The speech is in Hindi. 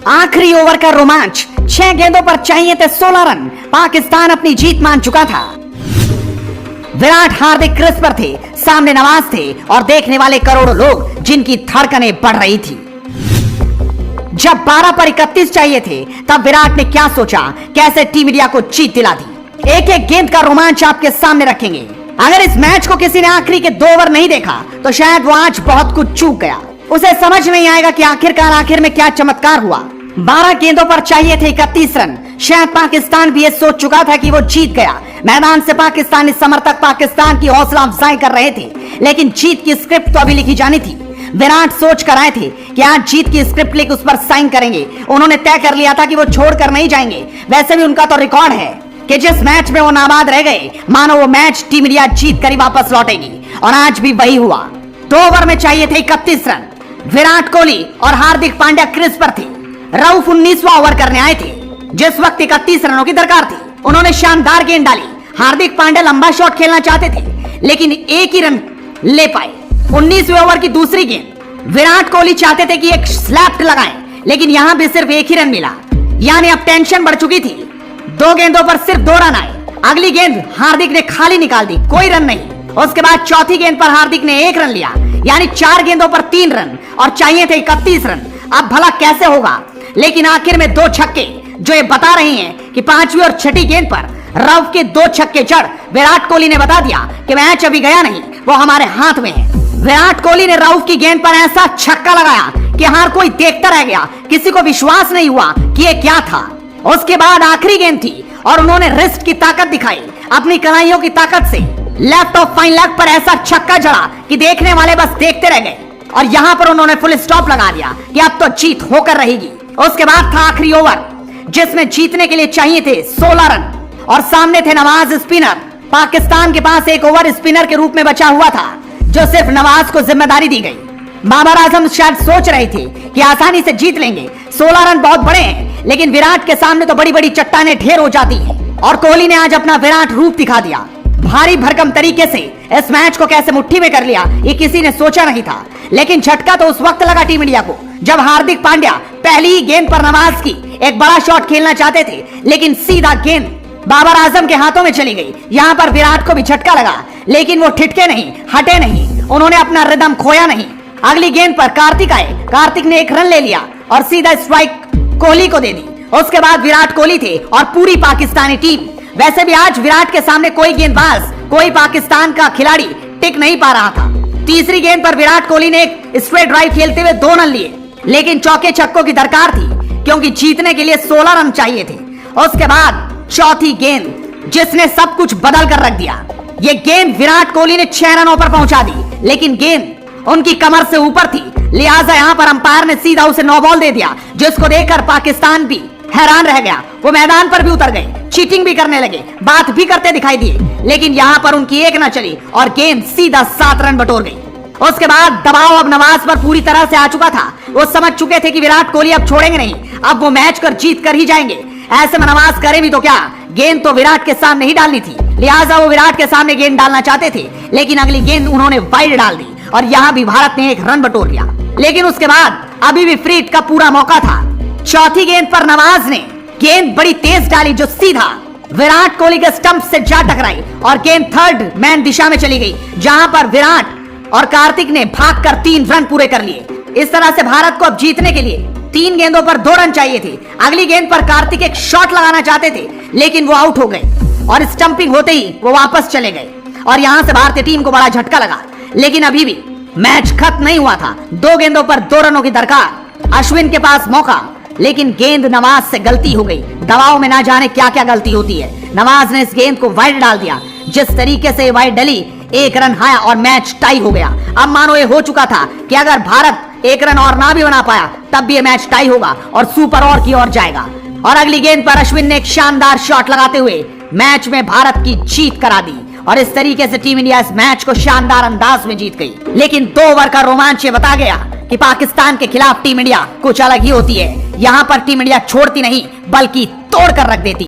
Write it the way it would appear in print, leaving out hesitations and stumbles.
आखिरी ओवर का रोमांच, 6 गेंदों पर चाहिए थे 16 रन। पाकिस्तान अपनी जीत मान चुका था। विराट हार्दिक क्रीज पर थे, सामने नवाज थे और देखने वाले करोड़ों लोग जिनकी धड़कनें बढ़ रही थी। जब 12 पर 31 चाहिए थे तब विराट ने क्या सोचा, कैसे टीम इंडिया को जीत दिला दी। एक एक गेंद का रोमांच आपके सामने रखेंगे। अगर इस मैच को किसी ने आखिरी के 2 ओवर नहीं देखा तो शायद वो आज बहुत कुछ चूक गया। उसे समझ नहीं आएगा कि आखिरकार आखिर में क्या चमत्कार हुआ। 12 गेंदों पर चाहिए थे 31 रन। शायद पाकिस्तान भी ये सोच चुका था कि वो जीत गया। मैदान से पाकिस्तानी समर्थक पाकिस्तान की हौसला अफजाई कर रहे थे, लेकिन जीत की स्क्रिप्ट तो अभी लिखी जानी थी। विराट सोच कर आए थे कि आज जीत की स्क्रिप्ट लिख उस पर साइन करेंगे। उन्होंने तय कर लिया था कि वो छोड़कर नहीं जाएंगे। वैसे भी उनका तो रिकॉर्ड है कि जिस मैच में वो नाबाद रह गए, मानो वो मैच टीम इंडिया जीत कर ही वापस लौटेगी, और आज भी वही हुआ। 2 ओवर में चाहिए थे 31 रन। विराट कोहली और हार्दिक पांड्या क्रीज पर थे। रऊफ 19वां ओवर करने आए थे, जिस वक्त 31 रनों की दरकार थी। उन्होंने शानदार गेंद डाली। हार्दिक पांड्या लंबा शॉट खेलना चाहते थे, लेकिन एक ही रन ले पाए। 19वें ओवर की दूसरी गेंद, विराट कोहली चाहते थे कि एक स्लैप लगाएं, लेकिन यहां भी सिर्फ एक ही रन मिला। यानी अब टेंशन बढ़ चुकी थी। 2 गेंदों पर सिर्फ 2 रन आए। अगली गेंद हार्दिक ने खाली निकाल दी, कोई रन नहीं। उसके बाद चौथी गेंद पर हार्दिक ने 1 रन लिया, यानी 4 गेंदों पर 3 रन और चाहिए थे 31 रन। अब भला कैसे होगा, लेकिन आखिर में 2 छक्के जो ये बता रहे हैं कि 5वीं और 6ठी गेंद पर रऊफ के 2 छक्के जड़ विराट कोहली ने बता दिया कि मैच अभी गया नहीं, वो हमारे हाथ में है। विराट कोहली ने रऊफ की गेंद पर ऐसा छक्का लगाया कि हर कोई देखता रह गया। किसी को विश्वास नहीं हुआ कि ये क्या था। उसके बाद आखिरी गेंद थी और उन्होंने रिस्ट की ताकत दिखाई, अपनी कलाइयों की ताकत से लेफ्ट ऑफ फाइन लेग पर ऐसा छक्का जड़ा कि देखने वाले बस देखते रह गए। और यहां पर उन्होंने फुल स्टॉप लगा दिया कि अब तो जीत होकर रहेगी। उसके बाद था आखिरी ओवर, जिसमें जीतने के लिए चाहिए थे 16 रन और सामने थे नवाज स्पिनर। पाकिस्तान के पास एक ओवर स्पिनर के रूप में बचा हुआ था, जो सिर्फ नवाज को जिम्मेदारी दी गई। बाबर आजम शायद सोच रहे थे कि आसानी से जीत लेंगे। 16 रन बहुत बड़े हैं, लेकिन विराट के सामने तो बड़ी बड़ी चट्टानें ढेर हो जाती हैं। और कोहली ने आज अपना विराट रूप दिखा दिया। भारी भरकम तरीके से इस मैच को कैसे मुट्ठी में कर लिया, ये किसी ने सोचा नहीं था। लेकिन झटका तो उस वक्त लगा टीम इंडिया को, जब हार्दिक पांड्या पहली ही गेंद पर नवाज की एक बड़ा शॉट खेलना चाहते थे, लेकिन सीधा गेंद बाबर आजम के हाथों में चली गई। यहाँ पर विराट को भी झटका लगा, लेकिन वो ठिठके नहीं, हटे नहीं। उन्होंने अपना रिदम खोया नहीं। अगली गेंद पर कार्तिक आए। कार्तिक ने 1 रन ले लिया और सीधा स्ट्राइक कोहली को दे दी। उसके बाद विराट कोहली थे और पूरी पाकिस्तानी टीम। वैसे भी आज विराट के सामने कोई गेंदबाज, कोई पाकिस्तान का खिलाड़ी टिक नहीं पा रहा था। तीसरी गेंद पर विराट कोहली ने एक स्ट्रेट ड्राइव खेलते हुए 2 रन लिए, लेकिन चौके छक्कों की दरकार थी, क्योंकि जीतने के लिए 16 रन चाहिए थे। उसके बाद चौथी गेंद, जिसने सब कुछ बदल कर रख दिया। ये गेंद विराट कोहली ने 6 रनों पर पहुंचा दी, लेकिन गेंद उनकी कमर से ऊपर थी, लिहाजा यहां पर अंपायर ने सीधा उसे 9 बॉल दे दिया, जिसको देखकर पाकिस्तान भी हैरान रह गया। वो मैदान पर भी उतर गए, चीटिंग भी करने लगे, बात भी करते दिखाई दिए, लेकिन यहां पर उनकी एक न चली और गेंद सीधा 7 रन बटोर गई। उसके बाद दबाव अब नवाज पर पूरी तरह से आ चुका था। वो समझ चुके थे कि विराट कोहली अब छोड़ेंगे नहीं, अब वो मैच कर जीत कर ही जाएंगे। ऐसे में नवाज करे भी तो क्या, गेंद तो विराट के सामने ही डालनी थी, लिहाजा वो विराट के सामने गेंद डालना चाहते थे, लेकिन अगली गेंद उन्होंने वाइड डाल दी और यहाँ भी भारत ने 1 रन बटोर लिया। लेकिन उसके बाद अभी भी फ्री हिट का पूरा मौका था। चौथी गेंद पर नवाज ने गेंद बड़ी तेज डाली, जो सीधा विराट कोहली के स्टंप से जा टकराई और गेंद थर्ड मैन दिशा में चली गई, जहां पर विराट और कार्तिक ने भागकर 3 रन पूरे कर लिए। इस तरह से भारत को अब जीतने के लिए 3 गेंदों पर 2 रन चाहिए थे। अगली गेंद पर कार्तिक एक शॉट लगाना चाहते थे, लेकिन वो आउट हो गए और स्टंपिंग होते ही वो वापस चले गए और यहां से भारतीय टीम को बड़ा झटका लगा। लेकिन अभी भी मैच खत्म नहीं हुआ था। 2 गेंदों पर 2 रनों की दरकार। अश्विन के पास मौका, लेकिन गेंद नवाज से गलती हो गई। दबाव में ना जाने क्या क्या गलती होती है। नवाज ने इस गेंद को वाइड डाल दिया। जिस तरीके से वाइड डली, 1 रन आया और मैच टाई हो गया। अब मानो ये हो चुका था कि अगर भारत 1 रन और ना भी बना पाया, तब भी ये मैच टाई होगा और सुपर ओवर की ओर जाएगा। और अगली गेंद पर अश्विन ने एक शानदार शॉट लगाते हुए मैच में भारत की जीत करा दी और इस तरीके से टीम इंडिया इस मैच को शानदार अंदाज में जीत गई। लेकिन 2 ओवर का रोमांच ये बता गया कि पाकिस्तान के खिलाफ टीम इंडिया कुछ अलग ही होती है। यहाँ पर टीम इंडिया छोड़ती नहीं, बल्कि तोड़ कर रख देती।